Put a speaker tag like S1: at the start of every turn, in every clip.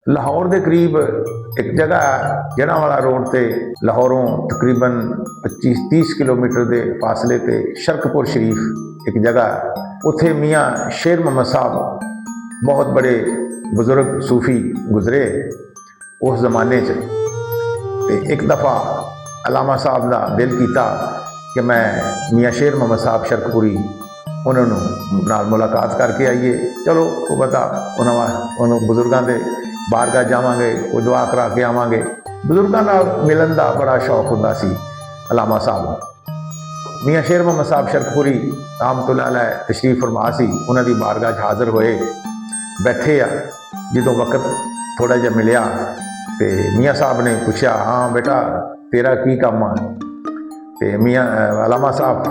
S1: ਲਾਹੌਰ ਦੇ ਕਰੀਬ ਇੱਕ ਜਗ੍ਹਾ ਹੈ ਜੜ੍ਹਾਂਵਾਲਾ ਰੋਡ ਤੇ ਲਾਹੌਰੋਂ ਤਕਰੀਬਨ 25-30 ਕਿਲੋਮੀਟਰ ਦੇ ਫਾਸਲੇ ਤੇ ਸ਼ਰਕਪੁਰ ਸ਼ਰੀਫ ਇੱਕ ਜਗ੍ਹਾ ਹੈ। ਉੱਥੇ ਮੀਆਂ ਸ਼ੇਰ ਮੁਹੰਮਦ ਸਾਹਿਬ ਬਹੁਤ ਬੜੇ ਬਜ਼ੁਰਗ ਸੂਫੀ ਗੁਜ਼ਰੇ ਉਸ ਜ਼ਮਾਨੇ 'ਚ। ਤੇ ਇੱਕ ਦਫਾ ਅਲਾਮਾ ਸਾਹਿਬ ਦਾ ਦਿਲ ਕੀਤਾ ਕਿ ਮੈਂ ਮੀਆਂ ਸ਼ੇਰ ਮੁਹੰਮਦ ਸਾਹਿਬ ਸ਼ਰਕਪੁਰੀ ਉਹਨਾਂ ਨੂੰ ਨਾਲ ਮੁਲਾਕਾਤ ਕਰਕੇ ਆਈਏ। ਚਲੋ ਉਹ ਪਤਾ ਉਹਨਾਂ ਬਜ਼ੁਰਗਾਂ ਦੇ ਬਾਰਗਾਹ ਜਾਵਾਂਗੇ, ਉਹ ਦੁਆ ਕਰਾ ਕੇ ਆਵਾਂਗੇ। ਬਜ਼ੁਰਗਾਂ ਨਾਲ ਮਿਲਣ ਦਾ ਬੜਾ ਸ਼ੌਕ ਹੁੰਦਾ ਸੀ ਅਲਾਮਾ ਸਾਹਿਬ ਨੂੰ। ਮੀਆਂ ਸ਼ੇਰ ਮੁਹੰਮਦ ਸਾਹਿਬ ਸ਼ਰਕਪੁਰੀ ਰਹਿਮਤੁல்லாਹ ਅਲੈਹ ਤਸ਼ਰੀਫ ਫਰਮਾ ਸੀ, ਉਹਨਾਂ ਦੀ ਬਾਰਗਾਹ 'ਚ ਹਾਜ਼ਰ ਹੋਏ, ਬੈਠੇ ਆ। ਜਦੋਂ ਵਕਤ ਥੋੜ੍ਹਾ ਜਿਹਾ ਮਿਲਿਆ ਤੇ ਮੀਆਂ ਸਾਹਿਬ ਨੇ ਪੁੱਛਿਆ, ਹਾਂ ਬੇਟਾ ਤੇਰਾ ਕੀ ਕੰਮ ਆ? ਤੇ ਮੀਆਂ ਅਲਾਮਾ ਸਾਹਿਬ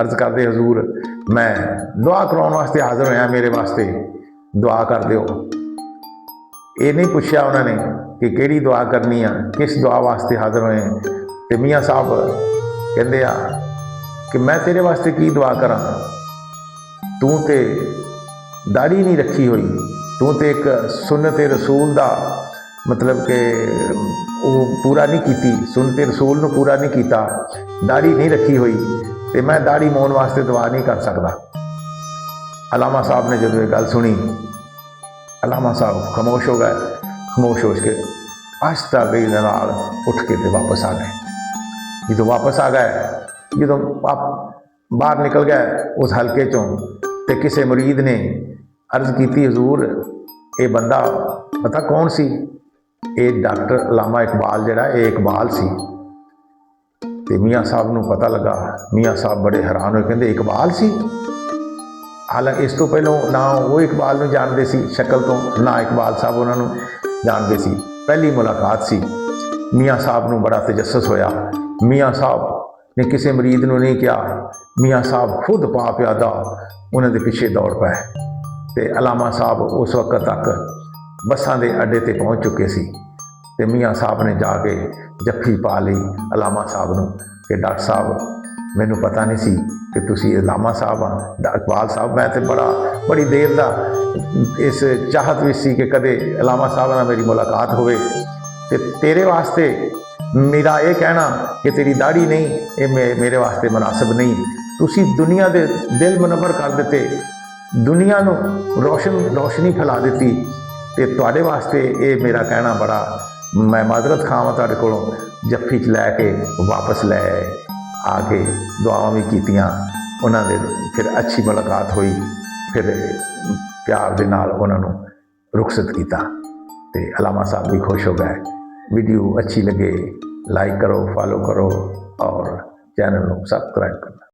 S1: ਅਰਜ਼ ਕਰਦੇ, ਹਜ਼ੂਰ ਮੈਂ ਦੁਆ ਕਰਾਉਣ ਵਾਸਤੇ ਹਾਜ਼ਰ ਹੋਇਆ, ਮੇਰੇ ਵਾਸਤੇ ਦੁਆ ਕਰ ਦਿਓ। ਇਹ ਨਹੀਂ ਪੁੱਛਿਆ ਉਹਨਾਂ ਨੇ ਕਿ ਕਿਹੜੀ ਦੁਆ ਕਰਨੀ ਆ, ਕਿਸ ਦੁਆ ਵਾਸਤੇ ਹਾਜ਼ਰ ਹੋਏ। ਤੇ ਮੀਆਂ ਸਾਹਿਬ ਕਹਿੰਦੇ ਆ ਕਿ ਮੈਂ ਤੇਰੇ ਵਾਸਤੇ ਕੀ ਦੁਆ ਕਰਾਂ, ਤੂੰ ਤੇ ਦਾੜੀ ਨਹੀਂ ਰੱਖੀ ਹੋਈ, ਤੂੰ ਤੇ ਇੱਕ ਸੁਨਨਤ ਰਸੂਲ ਦਾ ਮਤਲਬ ਕਿ ਉਹ ਪੂਰਾ ਨਹੀਂ ਕੀਤੀ, ਸੁਨਨਤ ਰਸੂਲ ਨੂੰ ਪੂਰਾ ਨਹੀਂ ਕੀਤਾ, ਦਾੜੀ ਨਹੀਂ ਰੱਖੀ ਹੋਈ, ਤੇ ਮੈਂ ਦਾੜੀ ਮੋਹਣ ਵਾਸਤੇ ਦੁਆ ਨਹੀਂ ਕਰ ਸਕਦਾ। ਅਲਾਮਾ ਸਾਹਿਬ ਨੇ ਜਦੋਂ ਇਹ ਗੱਲ ਸੁਣੀ, ਅਲਾਮਾ ਸਾਹਿਬ ਖਾਮੋਸ਼ ਹੋ ਗਏ। ਖਾਮੋਸ਼ ਹੋ ਕੇ ਆਹਿਸਤਾ ਗਈ ਦੇ ਨਾਲ ਉੱਠ ਕੇ ਤੇ ਵਾਪਸ ਆ ਗਏ। ਜਦੋਂ ਵਾਪਸ ਆ ਗਏ, ਜਦੋਂ ਬਾਹਰ ਨਿਕਲ ਗਏ ਉਸ ਹਲਕੇ ਚੋਂ, ਤੇ ਕਿਸੇ ਮੁਰੀਦ ਨੇ ਅਰਜ਼ ਕੀਤੀ, ਹਜ਼ੂਰ ਇਹ ਬੰਦਾ ਪਤਾ ਕੌਣ ਸੀ? ਇਹ ਡਾਕਟਰ ਅਲਾਮਾ ਇਕਬਾਲ ਜਿਹੜਾ ਇਹ ਇਕਬਾਲ ਸੀ। ਤੇ ਮੀਆਂ ਸਾਹਿਬ ਨੂੰ ਪਤਾ ਲੱਗਾ। ਮੀਆਂ ਸਾਹਿਬ ਬੜੇ ਹੈਰਾਨ ਹੋਏ, ਕਹਿੰਦੇ ਇਕਬਾਲ ਸੀ? ਹਾਲਾਂਕਿ ਇਸ ਤੋਂ ਪਹਿਲਾਂ ਨਾ ਉਹ ਇਕਬਾਲ ਨੂੰ ਜਾਣਦੇ ਸੀ ਸ਼ਕਲ ਤੋਂ, ਨਾ ਇਕਬਾਲ ਸਾਹਿਬ ਉਹਨਾਂ ਨੂੰ ਜਾਣਦੇ ਸੀ। ਪਹਿਲੀ ਮੁਲਾਕਾਤ ਸੀ। ਮੀਆਂ ਸਾਹਿਬ ਨੂੰ ਬੜਾ ਤਜੱਸਸ ਹੋਇਆ। ਮੀਆਂ ਸਾਹਿਬ ਨੇ ਕਿਸੇ ਮਰੀਦ ਨੂੰ ਨਹੀਂ ਕਿਹਾ, ਮੀਆਂ ਸਾਹਿਬ ਖੁਦ ਪਾ ਪਿਆਦਾ ਉਹਨਾਂ ਦੇ ਪਿੱਛੇ ਦੌੜ ਪਏ। ਤੇ ਅਲਾਮਾ ਸਾਹਿਬ ਉਸ ਵਕਤ ਤੱਕ ਬੱਸਾਂ ਦੇ ਅੱਡੇ ਤੇ ਪਹੁੰਚ ਚੁੱਕੇ ਸੀ। ਤੇ ਮੀਆਂ ਸਾਹਿਬ ਨੇ ਜਾ ਕੇ ਜੱਫੀ ਪਾ ਲਈ ਅਲਾਮਾ ਸਾਹਿਬ ਨੂੰ ਕਿ ਡਾਕਟਰ ਸਾਹਿਬ ਮੈਨੂੰ ਪਤਾ ਨਹੀਂ ਸੀ ਕਿ ਤੁਸੀਂ ਅਲਾਮਾ ਸਾਹਿਬ ਆ। ਇਕਬਾਲ ਸਾਹਿਬ ਮੈਂ ਤੇ ਬੜੀ ਦੇਰ ਦਾ ਇਸ ਚਾਹਤ ਵਿੱਚ ਸੀ ਕਿ ਕਦੇ ਅਲਾਮਾ ਸਾਹਿਬ ਨਾਲ ਮੇਰੀ ਮੁਲਾਕਾਤ ਹੋਵੇ, ਤੇ ਤੇਰੇ ਵਾਸਤੇ ਮੇਰਾ ਇਹ ਕਹਿਣਾ ਕਿ ਤੇਰੀ ਦਾੜੀ ਨਹੀਂ, ਇਹ ਮੇਰੇ ਵਾਸਤੇ ਮੁਨਾਸਿਬ ਨਹੀਂ। ਤੁਸੀਂ ਦੁਨੀਆ ਦੇ ਦਿਲ ਮੁਨੱਵਰ ਕਰ ਦਿੱਤੇ, ਦੁਨੀਆ ਨੂੰ ਰੋਸ਼ਨੀ ਫੈਲਾ ਦਿੱਤੀ, ਤੇ ਤੁਹਾਡੇ ਵਾਸਤੇ ਇਹ ਮੇਰਾ ਕਹਿਣਾ ਬੜਾ, ਮੈਂ ਮਾਜ਼ਰਤ ਖਾਵਾਂ ਤੁਹਾਡੇ ਕੋਲੋਂ। ਜੱਫੀ 'ਚ ਲੈ ਕੇ ਵਾਪਸ ਲੈ ਆ ਕੇ ਦੁਆਵਾਂ ਵੀ ਕੀਤੀਆਂ ਉਹਨਾਂ ਦੇ। ਫਿਰ ਅੱਛੀ ਮੁਲਾਕਾਤ ਹੋਈ, ਫਿਰ ਪਿਆਰ ਦੇ ਨਾਲ ਉਹਨਾਂ ਨੂੰ ਰੁਖਸਤ ਕੀਤਾ, ਤੇ ਅਲਾਮਾ ਸਾਹਿਬ ਵੀ ਖੁਸ਼ ਹੋ ਗਏ। ਵੀਡੀਓ ਅੱਛੀ लगे लाइक करो, फॉलो करो और चैनल को सब्सक्राइब करना।